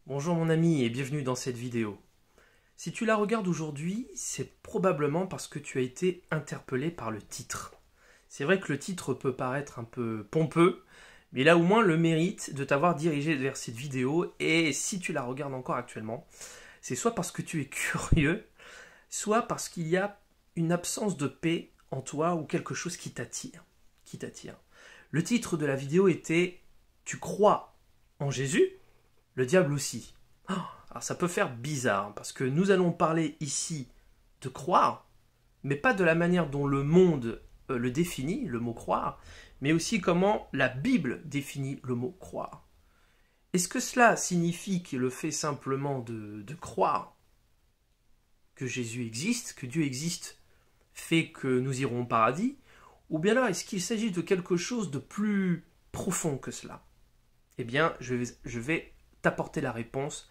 Bonjour mon ami et bienvenue dans cette vidéo. Si tu la regardes aujourd'hui, c'est probablement parce que tu as été interpellé par le titre. C'est vrai que le titre peut paraître un peu pompeux, mais il a au moins le mérite de t'avoir dirigé vers cette vidéo, et si tu la regardes encore actuellement, c'est soit parce que tu es curieux, soit parce qu'il y a une absence de paix en toi ou quelque chose qui t'attire. Le titre de la vidéo était « Tu crois en Jésus ? Le diable aussi ». Alors ça peut faire bizarre, parce que nous allons parler ici de croire, mais pas de la manière dont le monde le définit, le mot croire, mais aussi comment la Bible définit le mot croire. Est-ce que cela signifie que le fait simplement de croire que Jésus existe, que Dieu existe, fait que nous irons au paradis, ou bien alors est-ce qu'il s'agit de quelque chose de plus profond que cela? Eh bien, je vais t'apporter la réponse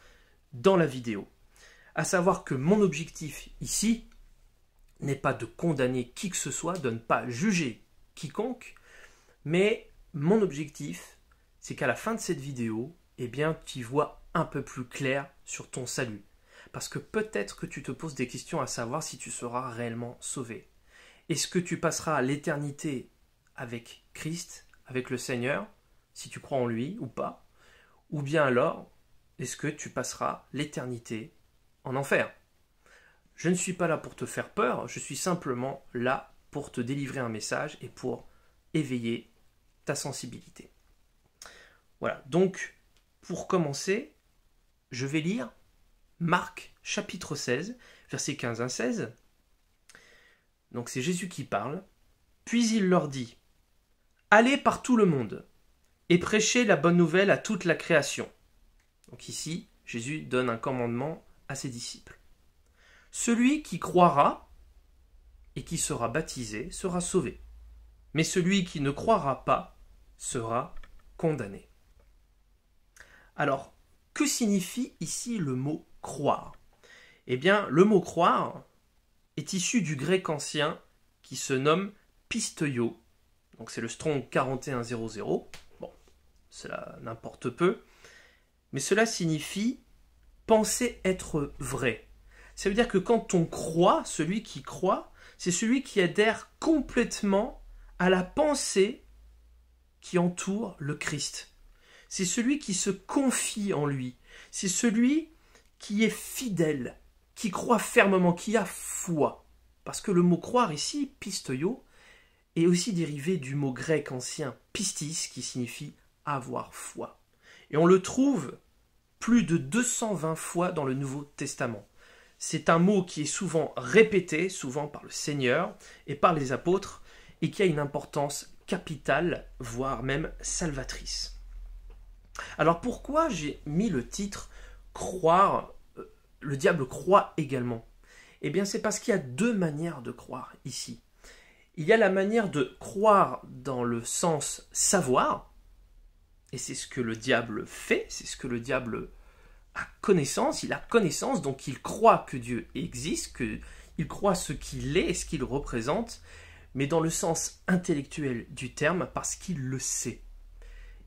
dans la vidéo. À savoir que mon objectif ici n'est pas de condamner qui que ce soit, de ne pas juger quiconque, mais mon objectif, c'est qu'à la fin de cette vidéo, eh bien, tu y vois un peu plus clair sur ton salut. Parce que peut-être que tu te poses des questions à savoir si tu seras réellement sauvé. Est-ce que tu passeras l'éternité avec Christ, avec le Seigneur, si tu crois en lui ou pas? Ou bien alors, est-ce que tu passeras l'éternité en enfer? Je ne suis pas là pour te faire peur, je suis simplement là pour te délivrer un message et pour éveiller ta sensibilité. Voilà, donc pour commencer, je vais lire Marc chapitre 16, versets 15 à 16. Donc c'est Jésus qui parle. Puis il leur dit : Allez par tout le monde et prêchez la bonne nouvelle à toute la création. Donc ici, Jésus donne un commandement à ses disciples. Celui qui croira et qui sera baptisé sera sauvé, mais celui qui ne croira pas sera condamné. Alors, que signifie ici le mot croire? Eh bien, le mot croire est issu du grec ancien qui se nomme pistoio. Donc c'est le Strong 4100. Bon, cela n'importe peu. Mais cela signifie penser être vrai. Ça veut dire que quand on croit, celui qui croit, c'est celui qui adhère complètement à la pensée qui entoure le Christ. C'est celui qui se confie en lui. C'est celui qui est fidèle, qui croit fermement, qui a foi. Parce que le mot croire ici, pistoio, est aussi dérivé du mot grec ancien pistis, qui signifie avoir foi. Et on le trouve plus de 220 fois dans le Nouveau Testament. C'est un mot qui est souvent répété, souvent par le Seigneur et par les apôtres, et qui a une importance capitale, voire même salvatrice. Alors pourquoi j'ai mis le titre « Croire », le diable croit également? Eh bien c'est parce qu'il y a deux manières de croire ici. Il y a la manière de croire dans le sens savoir, et c'est ce que le diable fait, c'est ce que le diable a connaissance, il a connaissance, donc il croit que Dieu existe, qu'il croit ce qu'il est et ce qu'il représente, mais dans le sens intellectuel du terme, parce qu'il le sait.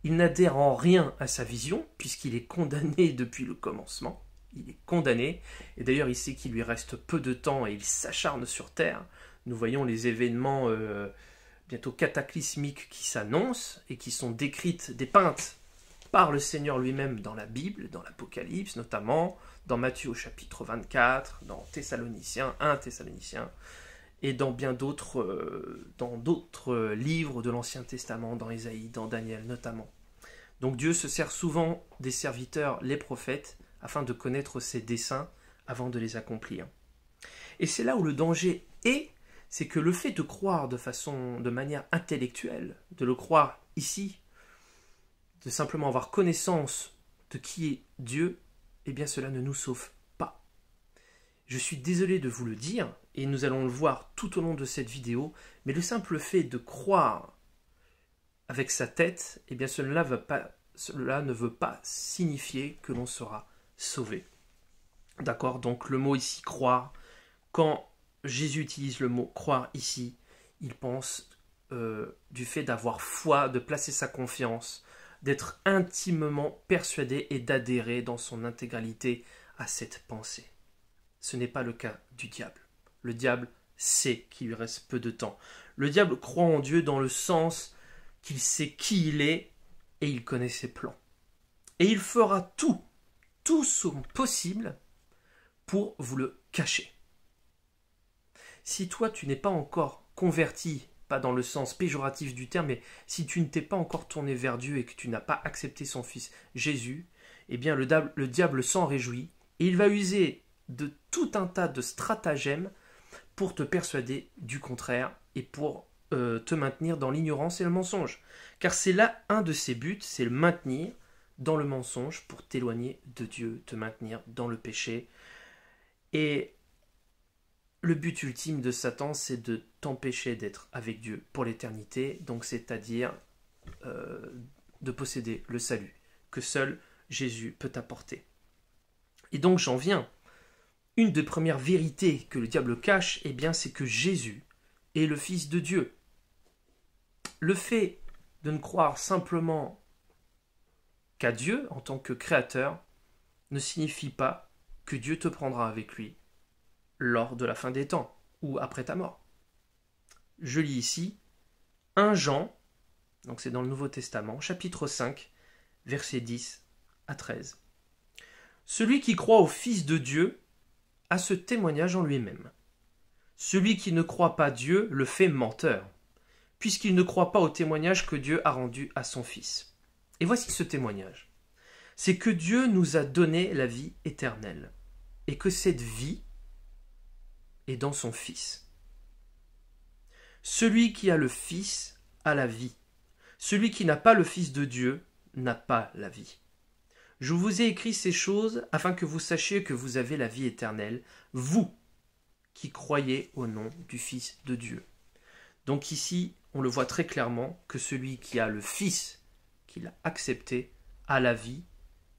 Il n'adhère en rien à sa vision, puisqu'il est condamné depuis le commencement. Il est condamné, et d'ailleurs il sait qu'il lui reste peu de temps et il s'acharne sur terre. Nous voyons les événements bientôt cataclysmiques qui s'annoncent et qui sont dépeintes par le Seigneur lui-même dans la Bible, dans l'Apocalypse notamment, dans Matthieu au chapitre 24, dans Thessaloniciens, 1 Thessaloniciens, et dans bien d'autres livres de l'Ancien Testament, dans Ésaïe, dans Daniel notamment. Donc Dieu se sert souvent des serviteurs, les prophètes, afin de connaître ses desseins avant de les accomplir. Et c'est là où le danger est, c'est que le fait de croire de manière intellectuelle, de le croire ici, de simplement avoir connaissance de qui est Dieu, eh bien cela ne nous sauve pas. Je suis désolé de vous le dire, et nous allons le voir tout au long de cette vidéo, mais le simple fait de croire avec sa tête, eh bien cela ne veut pas signifier que l'on sera sauvé. D'accord? Donc le mot ici, croire, quand Jésus utilise le mot croire ici, il pense du fait d'avoir foi, de placer sa confiance d'être intimement persuadé et d'adhérer dans son intégralité à cette pensée. Ce n'est pas le cas du diable. Le diable sait qu'il lui reste peu de temps. Le diable croit en Dieu dans le sens qu'il sait qui il est et il connaît ses plans. Et il fera tout son possible pour vous le cacher. Si toi tu n'es pas encore converti, pas dans le sens péjoratif du terme, mais si tu ne t'es pas encore tourné vers Dieu et que tu n'as pas accepté son Fils Jésus, eh bien le diable s'en réjouit et il va user de tout un tas de stratagèmes pour te persuader du contraire et pour te maintenir dans l'ignorance et le mensonge. Car c'est là un de ses buts, c'est le maintenir dans le mensonge pour t'éloigner de Dieu, te maintenir dans le péché. Et le but ultime de Satan, c'est de t'empêcher d'être avec Dieu pour l'éternité, donc c'est-à-dire de posséder le salut que seul Jésus peut t'apporter. Et donc j'en viens. Une des premières vérités que le diable cache, eh bien, c'est que Jésus est le Fils de Dieu. Le fait de ne croire simplement qu'à Dieu en tant que créateur ne signifie pas que Dieu te prendra avec lui lors de la fin des temps ou après ta mort. Je lis ici 1 Jean, donc c'est dans le Nouveau Testament, chapitre 5, versets 10 à 13. Celui qui croit au Fils de Dieu a ce témoignage en lui-même. Celui qui ne croit pas Dieu le fait menteur, puisqu'il ne croit pas au témoignage que Dieu a rendu à son Fils. Et voici ce témoignage. C'est que Dieu nous a donné la vie éternelle, et que cette vie est dans son Fils. Celui qui a le Fils a la vie. Celui qui n'a pas le Fils de Dieu n'a pas la vie. Je vous ai écrit ces choses afin que vous sachiez que vous avez la vie éternelle, vous qui croyez au nom du Fils de Dieu. Donc ici, on le voit très clairement que celui qui a le Fils, qui l'a accepté, a la vie,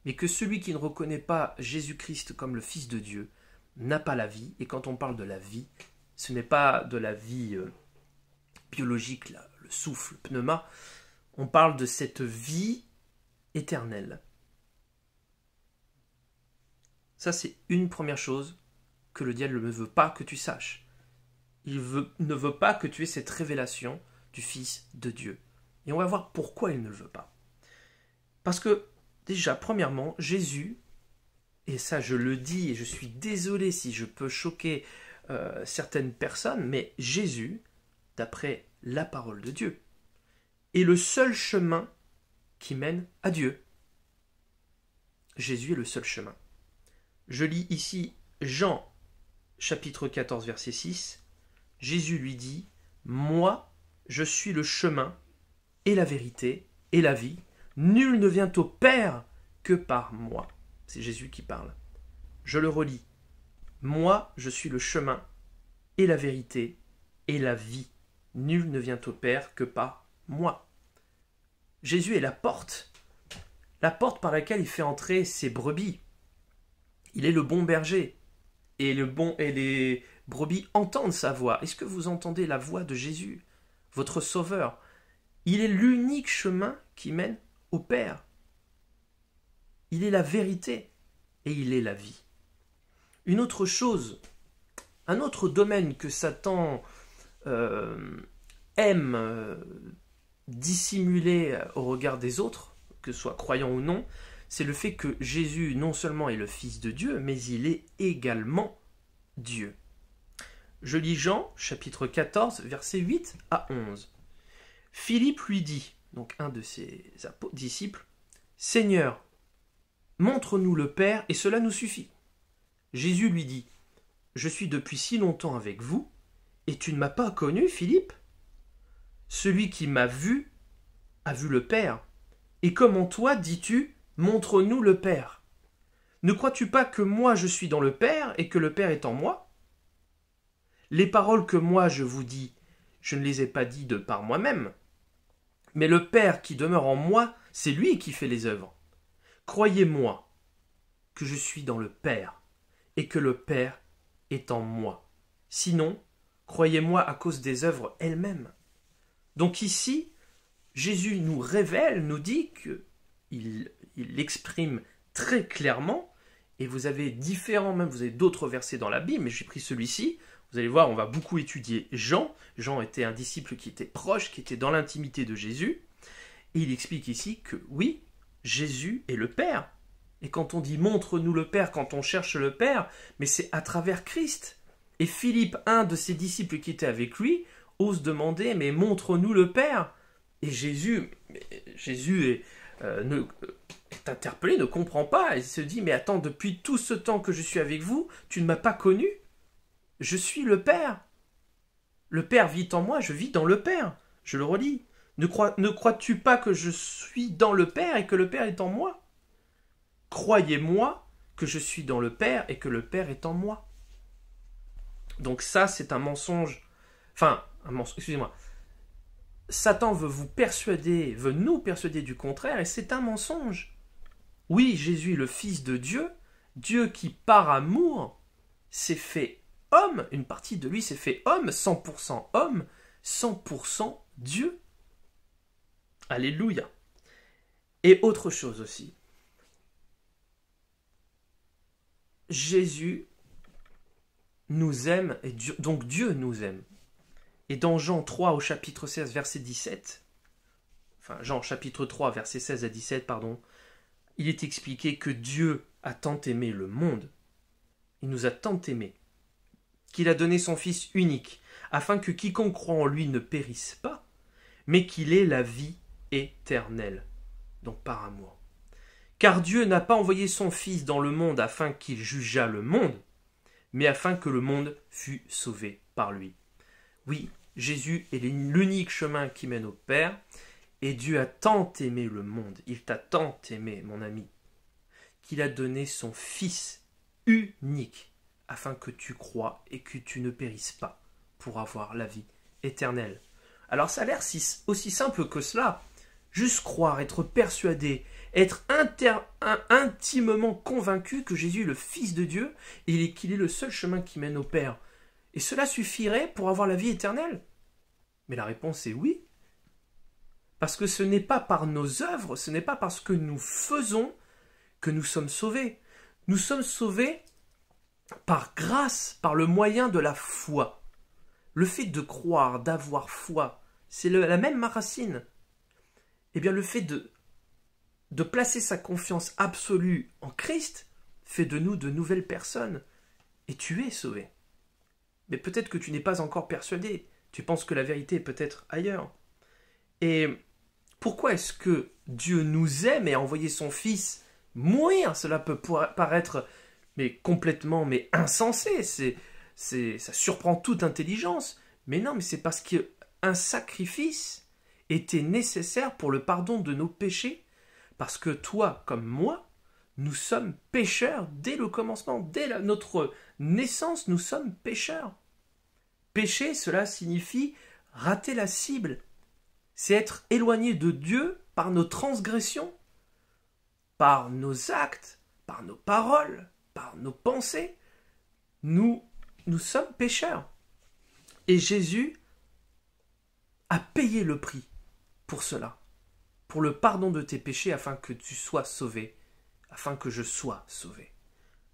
mais que celui qui ne reconnaît pas Jésus-Christ comme le Fils de Dieu n'a pas la vie. Et quand on parle de la vie, ce n'est pas de la vie biologique, là, le souffle, le pneuma, on parle de cette vie éternelle. Ça, c'est une première chose que le diable ne veut pas que tu saches. Il ne veut pas que tu aies cette révélation du Fils de Dieu. Et on va voir pourquoi il ne le veut pas. Parce que, déjà, premièrement, Jésus, et ça je le dis, et je suis désolé si je peux choquer certaines personnes, mais Jésus, d'après la parole de Dieu, est le seul chemin qui mène à Dieu. Jésus est le seul chemin. Je lis ici Jean, chapitre 14, verset 6. Jésus lui dit « Moi, je suis le chemin et la vérité et la vie. Nul ne vient au Père que par moi. » C'est Jésus qui parle. Je le relis. « Moi, je suis le chemin et la vérité et la vie. Nul ne vient au Père que par moi. » Jésus est la porte par laquelle il fait entrer ses brebis. Il est le bon berger. Et les brebis entendent sa voix. Est-ce que vous entendez la voix de Jésus, votre Sauveur? Il est l'unique chemin qui mène au Père. Il est la vérité et il est la vie. Une autre chose, un autre domaine que Satan aime dissimuler au regard des autres, que ce soit croyant ou non, c'est le fait que Jésus non seulement est le Fils de Dieu, mais il est également Dieu. Je lis Jean, chapitre 14, versets 8 à 11. Philippe lui dit, donc un de ses disciples, « Seigneur, montre-nous le Père et cela nous suffit. » Jésus lui dit, « Je suis depuis si longtemps avec vous, et tu ne m'as pas connu, Philippe? Celui qui m'a vu a vu le Père. Et comment toi, dis-tu, montre-nous le Père? Ne crois-tu pas que moi je suis dans le Père et que le Père est en moi? Les paroles que moi je vous dis, je ne les ai pas dites de par moi-même. Mais le Père qui demeure en moi, c'est lui qui fait les œuvres. Croyez-moi que je suis dans le Père et que le Père est en moi. Sinon, croyez-moi à cause des œuvres elles-mêmes. Donc ici, Jésus nous révèle, nous dit que il l'exprime très clairement, et vous avez vous avez d'autres versets dans la Bible, mais j'ai pris celui-ci. Vous allez voir, on va beaucoup étudier Jean. Jean était un disciple qui était proche, qui était dans l'intimité de Jésus. Et il explique ici que oui, Jésus est le Père. Et quand on dit « montre-nous le Père », quand on cherche le Père, mais c'est à travers Christ. Et Philippe, un de ses disciples qui était avec lui, ose demander « mais montre-nous le Père ». Et Jésus est interpellé, ne comprend pas. Il se dit « mais attends, depuis tout ce temps que je suis avec vous, tu ne m'as pas connu ? Je suis le Père. Le Père vit en moi, je vis dans le Père. » Je le relis. Ne crois-tu pas que je suis dans le Père et que le Père est en moi ? Croyez-moi que je suis dans le Père et que le Père est en moi. Donc ça, c'est un mensonge. Excusez-moi. Satan veut nous persuader du contraire, et c'est un mensonge. Oui, Jésus est le Fils de Dieu, Dieu qui, par amour, s'est fait homme, une partie de lui s'est fait homme, 100% homme, 100% Dieu. Alléluia. Et autre chose aussi. Jésus nous aime, et donc Dieu nous aime. Et dans Jean 3 au chapitre 16, verset 17, Jean chapitre 3, verset 16 à 17, il est expliqué que Dieu a tant aimé le monde, il nous a tant aimé, qu'il a donné son Fils unique, afin que quiconque croit en lui ne périsse pas, mais qu'il ait la vie éternelle, donc par amour. Car Dieu n'a pas envoyé son Fils dans le monde afin qu'il jugeât le monde, mais afin que le monde fût sauvé par lui. Oui, Jésus est l'unique chemin qui mène au Père, et Dieu a tant aimé le monde, il t'a tant aimé, mon ami, qu'il a donné son Fils unique, afin que tu crois et que tu ne périsses pas, pour avoir la vie éternelle. Alors ça a l'air aussi simple que cela, juste croire, être persuadé, être intimement convaincu que Jésus est le Fils de Dieu et qu'il est le seul chemin qui mène au Père. Et cela suffirait pour avoir la vie éternelle? Mais la réponse est oui. Parce que ce n'est pas par nos œuvres, ce n'est pas parce que nous faisons que nous sommes sauvés. Nous sommes sauvés par grâce, par le moyen de la foi. Le fait de croire, d'avoir foi, c'est la même racine. Eh bien, le fait de placer sa confiance absolue en Christ fait de nous de nouvelles personnes. Et tu es sauvé. Mais peut-être que tu n'es pas encore persuadé. Tu penses que la vérité est peut-être ailleurs. Et pourquoi est-ce que Dieu nous aime et a envoyé son Fils mourir? Cela peut paraître complètement insensé. Ça surprend toute intelligence. Mais non, mais c'est parce qu'un sacrifice était nécessaire pour le pardon de nos péchés. Parce que toi, comme moi, nous sommes pécheurs dès le commencement. Dès notre naissance, nous sommes pécheurs. Pécher, cela signifie rater la cible. C'est être éloigné de Dieu par nos transgressions, par nos actes, par nos paroles, par nos pensées. Nous sommes pécheurs. Et Jésus a payé le prix pour cela, pour le pardon de tes péchés, afin que tu sois sauvé, afin que je sois sauvé.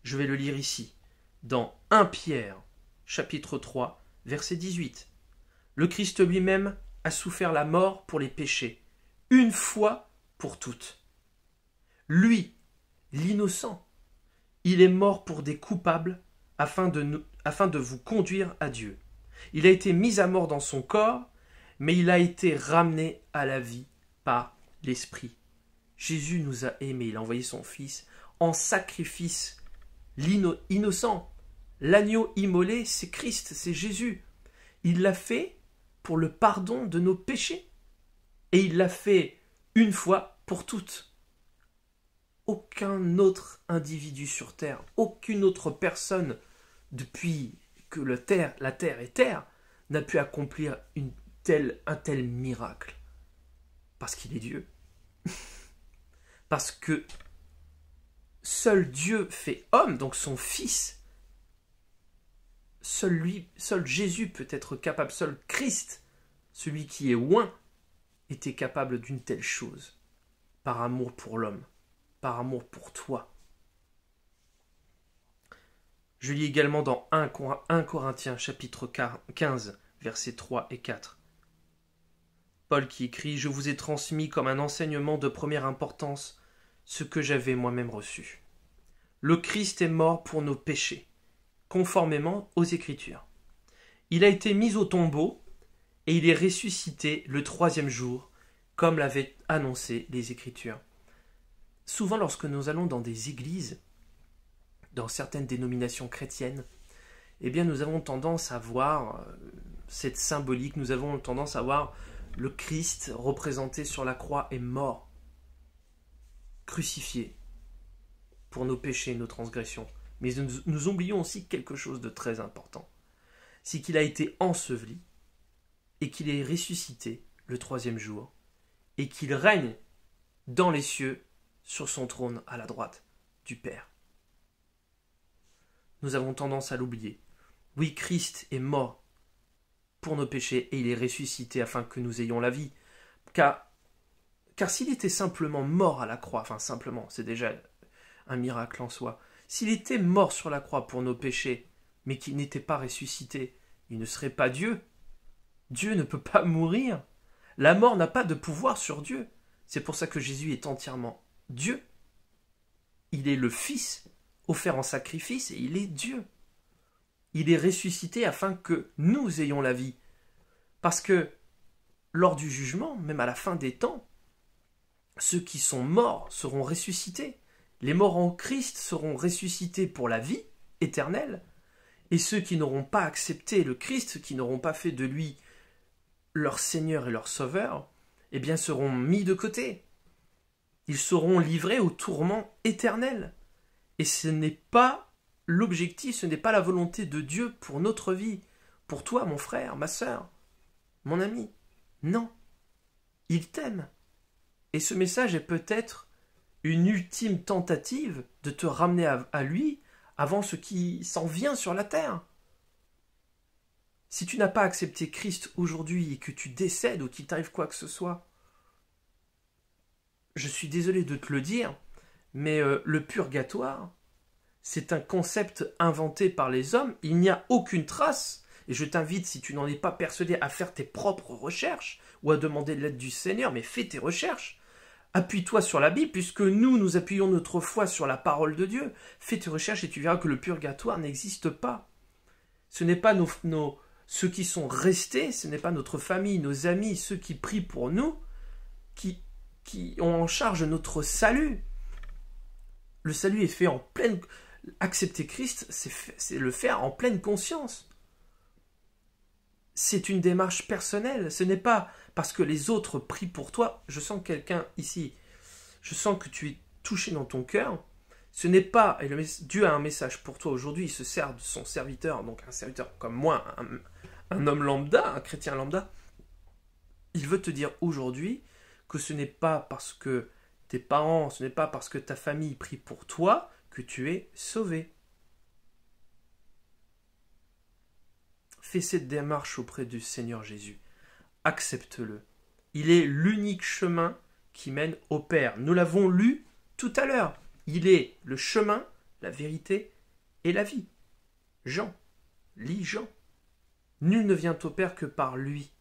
Je vais le lire ici, dans 1 Pierre, chapitre 3, verset 18. Le Christ lui-même a souffert la mort pour les péchés, une fois pour toutes. Lui, l'innocent, il est mort pour des coupables, afin de vous conduire à Dieu. Il a été mis à mort dans son corps, mais il a été ramené à la vie par l'Esprit. Jésus nous a aimés, il a envoyé son Fils en sacrifice, innocent. L'agneau immolé, c'est Christ, c'est Jésus. Il l'a fait pour le pardon de nos péchés. Et il l'a fait une fois pour toutes. Aucun autre individu sur Terre, aucune autre personne, depuis que la Terre est Terre, n'a pu accomplir un tel miracle. Parce qu'il est Dieu. Parce que seul Dieu fait homme, donc son Fils. Seul Jésus peut être capable, seul Christ, celui qui est oint, était capable d'une telle chose. par amour pour l'homme, par amour pour toi. Je lis également dans 1 Corinthiens chapitre 15, versets 3 et 4. Paul qui écrit « Je vous ai transmis comme un enseignement de première importance ce que j'avais moi-même reçu. Le Christ est mort pour nos péchés, conformément aux Écritures. Il a été mis au tombeau et il est ressuscité le 3e jour, comme l'avaient annoncé les Écritures. » Souvent lorsque nous allons dans des églises, dans certaines dénominations chrétiennes, eh bien nous avons tendance à voir cette symbolique, nous avons tendance à voir le Christ représenté sur la croix est mort, crucifié pour nos péchés et nos transgressions. Mais nous oublions aussi quelque chose de très important, c'est qu'il a été enseveli et qu'il est ressuscité le 3e jour et qu'il règne dans les cieux sur son trône à la droite du Père. Nous avons tendance à l'oublier. Oui, Christ est mort pour nos péchés et il est ressuscité afin que nous ayons la vie. Car s'il était simplement mort à la croix, enfin simplement, c'est déjà un miracle en soi, s'il était mort sur la croix pour nos péchés, mais qu'il n'était pas ressuscité, il ne serait pas Dieu. Dieu ne peut pas mourir. La mort n'a pas de pouvoir sur Dieu. C'est pour ça que Jésus est entièrement Dieu. Il est le Fils offert en sacrifice et il est Dieu. Il est ressuscité afin que nous ayons la vie. Parce que lors du jugement, même à la fin des temps, ceux qui sont morts seront ressuscités. Les morts en Christ seront ressuscités pour la vie éternelle. Et ceux qui n'auront pas accepté le Christ, qui n'auront pas fait de lui leur Seigneur et leur Sauveur, eh bien seront mis de côté. Ils seront livrés au tourment éternel. Et ce n'est pas l'objectif, ce n'est pas la volonté de Dieu pour notre vie, pour toi, mon frère, ma sœur, mon ami. Non, il t'aime. Et ce message est peut-être une ultime tentative de te ramener à lui avant ce qui s'en vient sur la terre. Si tu n'as pas accepté Christ aujourd'hui et que tu décèdes ou qu'il t'arrive quoi que ce soit, je suis désolé de te le dire, mais le purgatoire, c'est un concept inventé par les hommes. Il n'y a aucune trace. Et je t'invite, si tu n'en es pas persuadé, à faire tes propres recherches ou à demander l'aide du Seigneur, mais fais tes recherches. Appuie-toi sur la Bible, puisque nous appuyons notre foi sur la parole de Dieu. Fais tes recherches et tu verras que le purgatoire n'existe pas. Ce n'est pas ceux qui sont restés, ce n'est pas notre famille, nos amis, ceux qui prient pour nous, qui ont en charge notre salut. Le salut est fait en pleine... Accepter Christ, c'est le faire en pleine conscience. C'est une démarche personnelle. Ce n'est pas parce que les autres prient pour toi. Je sens quelqu'un ici. Je sens que tu es touché dans ton cœur. Ce n'est pas... Et Dieu a un message pour toi aujourd'hui. Il se sert de son serviteur, donc un serviteur comme moi, un homme lambda, un chrétien lambda. Il veut te dire aujourd'hui que ce n'est pas parce que tes parents, ce n'est pas parce que ta famille prie pour toi que tu es sauvé. Fais cette démarche auprès du Seigneur Jésus. Accepte-le. Il est l'unique chemin qui mène au Père. Nous l'avons lu tout à l'heure. Il est le chemin, la vérité et la vie. Jean. Lis Jean. Nul ne vient au Père que par lui.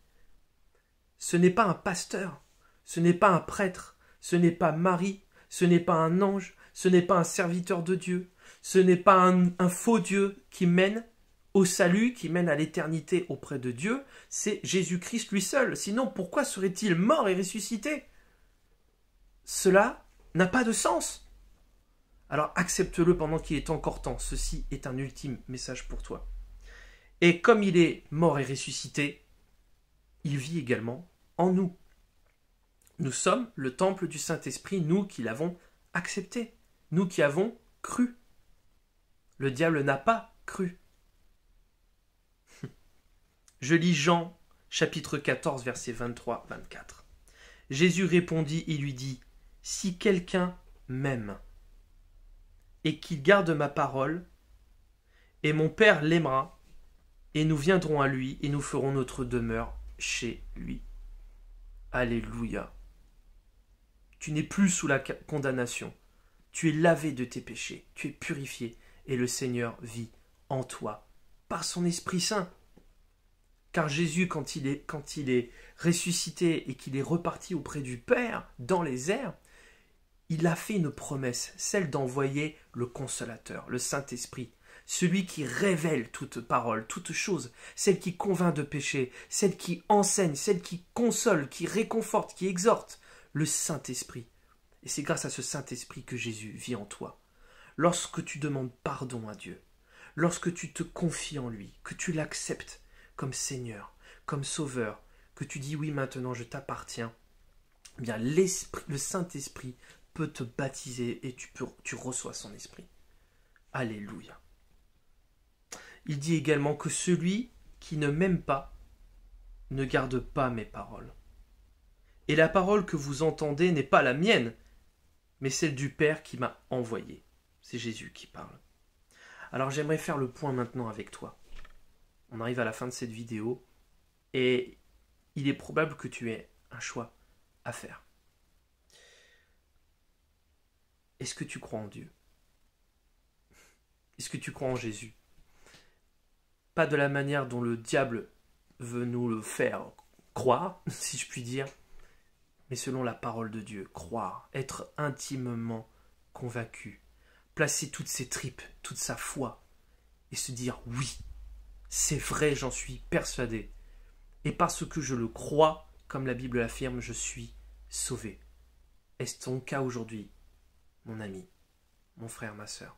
Ce n'est pas un pasteur. Ce n'est pas un prêtre. Ce n'est pas Marie. Ce n'est pas un ange. Ce n'est pas un serviteur de Dieu. Ce n'est pas un faux Dieu qui mène au salut, qui mène à l'éternité auprès de Dieu. C'est Jésus-Christ lui seul. Sinon, pourquoi serait-il mort et ressuscité? Cela n'a pas de sens. Alors accepte-le pendant qu'il est encore temps. Ceci est un ultime message pour toi. Et comme il est mort et ressuscité, il vit également en nous. Nous sommes le temple du Saint-Esprit, nous qui l'avons accepté. Nous qui avons cru. Le diable n'a pas cru. Je lis Jean, chapitre 14, versets 23-24. Jésus répondit et lui dit, « Si quelqu'un m'aime et qu'il garde ma parole, et mon Père l'aimera, et nous viendrons à lui, et nous ferons notre demeure chez lui. » Alléluia. Tu n'es plus sous la condamnation. Tu es lavé de tes péchés. Tu es purifié. Et le Seigneur vit en toi par son Esprit Saint. Car Jésus, quand il est ressuscité et qu'il est reparti auprès du Père dans les airs, il a fait une promesse, celle d'envoyer le Consolateur, le Saint-Esprit, celui qui révèle toute parole, toute chose, celle qui convainc de péché, celle qui enseigne, celle qui console, qui réconforte, qui exhorte, le Saint-Esprit. Et c'est grâce à ce Saint-Esprit que Jésus vit en toi. Lorsque tu demandes pardon à Dieu, lorsque tu te confies en lui, que tu l'acceptes comme Seigneur, comme Sauveur, que tu dis oui maintenant je t'appartiens, eh bien le Saint-Esprit peut te baptiser et tu reçois son esprit. Alléluia. Il dit également que celui qui ne m'aime pas ne garde pas mes paroles. Et la parole que vous entendez n'est pas la mienne, mais celle du Père qui m'a envoyé. C'est Jésus qui parle. Alors j'aimerais faire le point maintenant avec toi. On arrive à la fin de cette vidéo et il est probable que tu aies un choix à faire. Est-ce que tu crois en Dieu? Est-ce que tu crois en Jésus? Pas de la manière dont le diable veut nous le faire croire, si je puis dire, mais selon la parole de Dieu. Croire, être intimement convaincu, placer toutes ses tripes, toute sa foi, et se dire oui, c'est vrai, j'en suis persuadé. Et parce que je le crois, comme la Bible l'affirme, je suis sauvé. Est-ce ton cas aujourd'hui, mon ami, mon frère, ma sœur?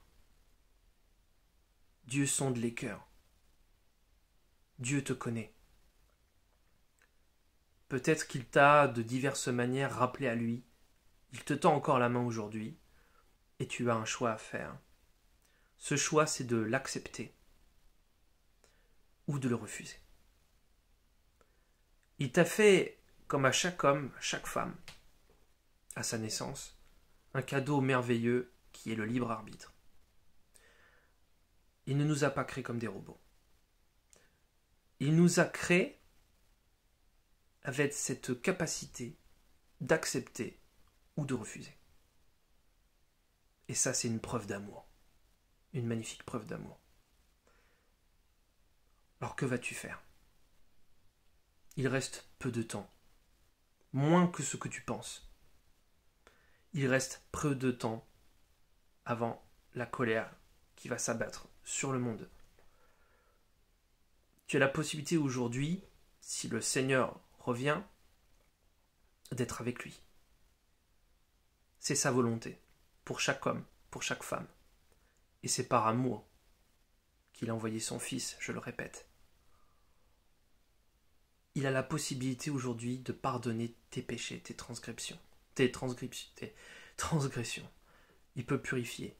Dieu sonde les cœurs. Dieu te connaît. Peut-être qu'il t'a de diverses manières rappelé à lui. Il te tend encore la main aujourd'hui et tu as un choix à faire. Ce choix, c'est de l'accepter ou de le refuser. Il t'a fait, comme à chaque homme, à chaque femme, à sa naissance, un cadeau merveilleux qui est le libre arbitre. Il ne nous a pas créés comme des robots. Il nous a créés avec cette capacité d'accepter ou de refuser. Et ça, c'est une preuve d'amour. Une magnifique preuve d'amour. Alors que vas-tu faire? Il reste peu de temps. Moins que ce que tu penses. Il reste peu de temps avant la colère qui va s'abattre sur le monde. Tu as la possibilité aujourd'hui, si le Seigneur revient, d'être avec lui. C'est sa volonté, pour chaque homme, pour chaque femme. Et c'est par amour qu'il a envoyé son Fils, je le répète. Il a la possibilité aujourd'hui de pardonner tes péchés, tes transgressions. Il peut purifier.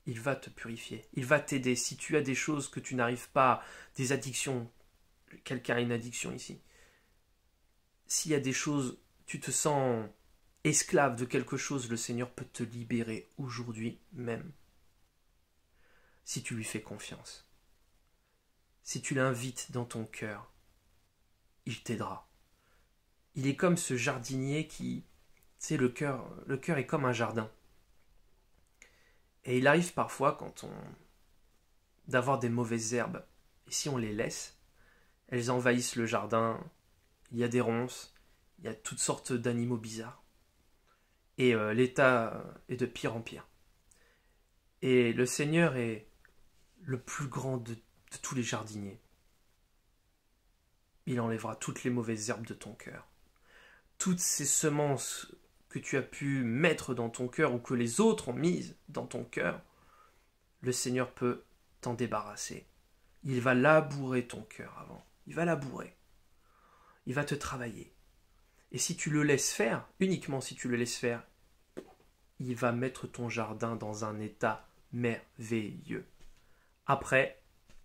Il va te purifier. Il va t'aider. Si tu as des choses que tu n'arrives pas, des addictions, quelqu'un a une addiction ici. S'il y a des choses, tu te sens esclave de quelque chose, le Seigneur peut te libérer aujourd'hui même. Si tu lui fais confiance. Si tu l'invites dans ton cœur, il t'aidera. Il est comme ce jardinier qui, tu sais, le cœur est comme un jardin. Et il arrive parfois d'avoir des mauvaises herbes. Et si on les laisse, elles envahissent le jardin. Il y a des ronces, il y a toutes sortes d'animaux bizarres. Et l'état est de pire en pire. Et le Seigneur est le plus grand de tous les jardiniers. Il enlèvera toutes les mauvaises herbes de ton cœur. Toutes ces semences que tu as pu mettre dans ton cœur ou que les autres ont mises dans ton cœur, le Seigneur peut t'en débarrasser. Il va labourer ton cœur avant. Il va labourer. Il va te travailler. Et si tu le laisses faire, uniquement si tu le laisses faire, il va mettre ton jardin dans un état merveilleux. Après,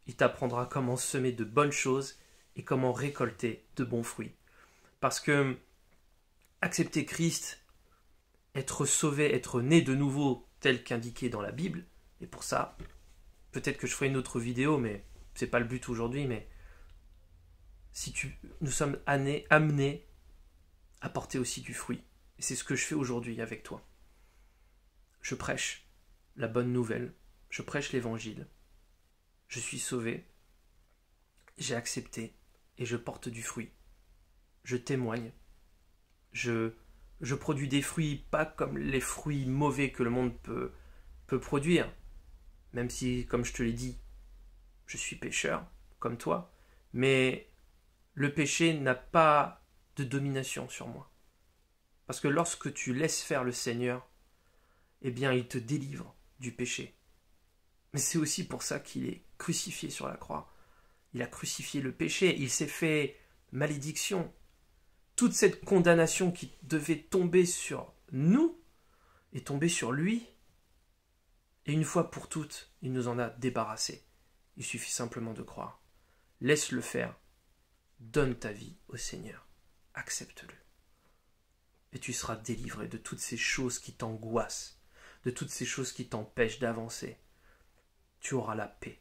il t'apprendra comment semer de bonnes choses et comment récolter de bons fruits. Parce que accepter Christ, être sauvé, être né de nouveau tel qu'indiqué dans la Bible, et pour ça, peut-être que je ferai une autre vidéo, mais c'est pas le but aujourd'hui, mais nous sommes amenés à porter aussi du fruit. Et c'est ce que je fais aujourd'hui avec toi. Je prêche la bonne nouvelle, je prêche l'évangile. Je suis sauvé, j'ai accepté et je porte du fruit. Je témoigne. Je produis des fruits pas comme les fruits mauvais que le monde peut produire. Même si, comme je te l'ai dit, je suis pécheur, comme toi. Mais le péché n'a pas de domination sur moi. Parce que lorsque tu laisses faire le Seigneur, eh bien, il te délivre du péché. Mais c'est aussi pour ça qu'il est crucifié sur la croix. Il a crucifié le péché, il s'est fait malédiction. Toute cette condamnation qui devait tomber sur nous est tombée sur lui. Et une fois pour toutes, il nous en a débarrassés. Il suffit simplement de croire. Laisse-le faire. Donne ta vie au Seigneur. Accepte-le. Et tu seras délivré de toutes ces choses qui t'angoissent, de toutes ces choses qui t'empêchent d'avancer. Tu auras la paix.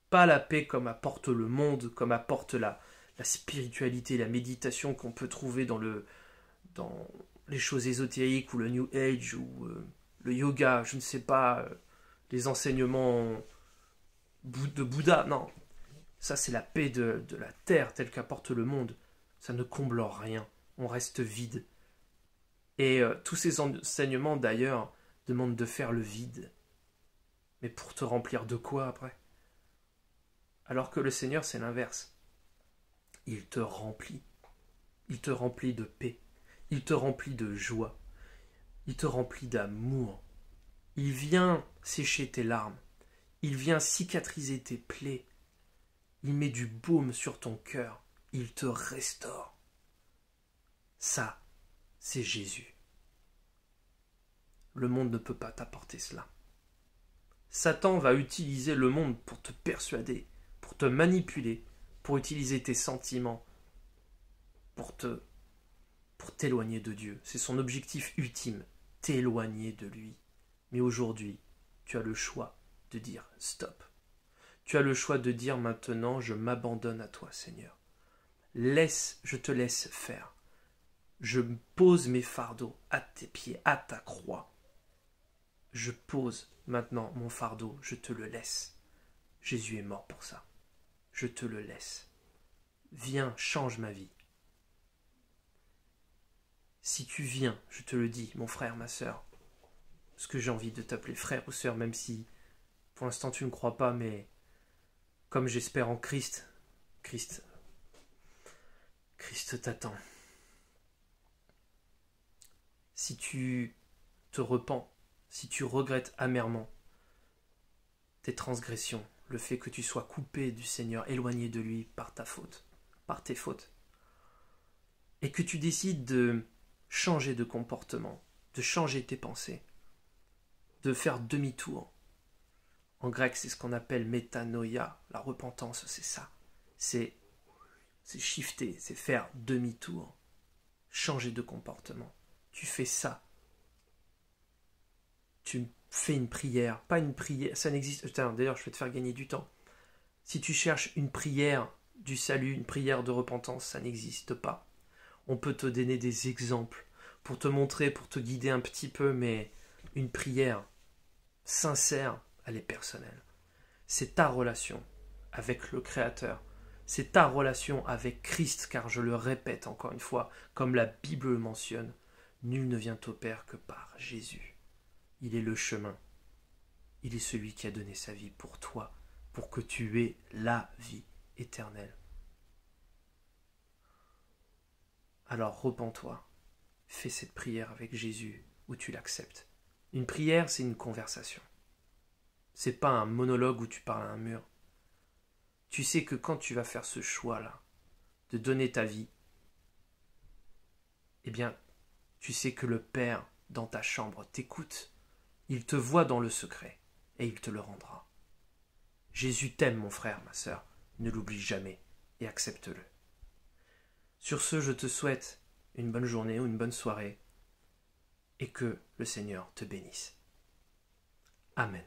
Pas la paix comme apporte le monde, comme apporte la spiritualité, la méditation qu'on peut trouver dans les choses ésotériques ou le New Age ou le yoga, je ne sais pas, les enseignements de Bouddha. Non, ça c'est la paix de la terre telle qu'apporte le monde. Ça ne comble rien, on reste vide. Et tous ces enseignements d'ailleurs demandent de faire le vide. Mais pour te remplir de quoi après? Alors que le Seigneur c'est l'inverse. Il te remplit. Il te remplit de paix. Il te remplit de joie. Il te remplit d'amour. Il vient sécher tes larmes. Il vient cicatriser tes plaies. Il met du baume sur ton cœur. Il te restaure. Ça, c'est Jésus. Le monde ne peut pas t'apporter cela. Satan va utiliser le monde pour te persuader, pour te manipuler, pour utiliser tes sentiments, pour t'éloigner de Dieu. C'est son objectif ultime, t'éloigner de lui. Mais aujourd'hui, tu as le choix de dire stop. Tu as le choix de dire maintenant, je m'abandonne à toi, Seigneur. Je te laisse faire. Je pose mes fardeaux à tes pieds, à ta croix. Je pose maintenant mon fardeau, je te le laisse. Jésus est mort pour ça. Je te le laisse. Viens, change ma vie. Si tu viens, je te le dis, mon frère, ma sœur, parce que j'ai envie de t'appeler frère ou sœur, même si pour l'instant tu ne crois pas, mais comme j'espère en Christ, Christ t'attend. Si tu te repens, si tu regrettes amèrement tes transgressions, le fait que tu sois coupé du Seigneur, éloigné de lui par ta faute, par tes fautes, et que tu décides de changer de comportement, de changer tes pensées, de faire demi-tour. En grec, c'est ce qu'on appelle métanoïa. La repentance, c'est ça. C'est shifter, c'est faire demi-tour, changer de comportement. Tu fais ça. Tu fais une prière, pas une prière, ça n'existe. D'ailleurs, je vais te faire gagner du temps. Si tu cherches une prière du salut, une prière de repentance, ça n'existe pas. On peut te donner des exemples pour te montrer, pour te guider un petit peu, mais une prière sincère, elle est personnelle. C'est ta relation avec le Créateur. C'est ta relation avec Christ, car je le répète encore une fois, comme la Bible le mentionne, nul ne vient au Père que par Jésus. Il est le chemin. Il est celui qui a donné sa vie pour toi, pour que tu aies la vie éternelle. Alors repens-toi, fais cette prière avec Jésus où tu l'acceptes. Une prière, c'est une conversation. C'est pas un monologue où tu parles à un mur. Tu sais que quand tu vas faire ce choix-là, de donner ta vie, eh bien, tu sais que le Père, dans ta chambre, t'écoute. Il te voit dans le secret, et il te le rendra. Jésus t'aime, mon frère, ma sœur. Ne l'oublie jamais, et accepte-le. Sur ce, je te souhaite une bonne journée ou une bonne soirée, et que le Seigneur te bénisse. Amen.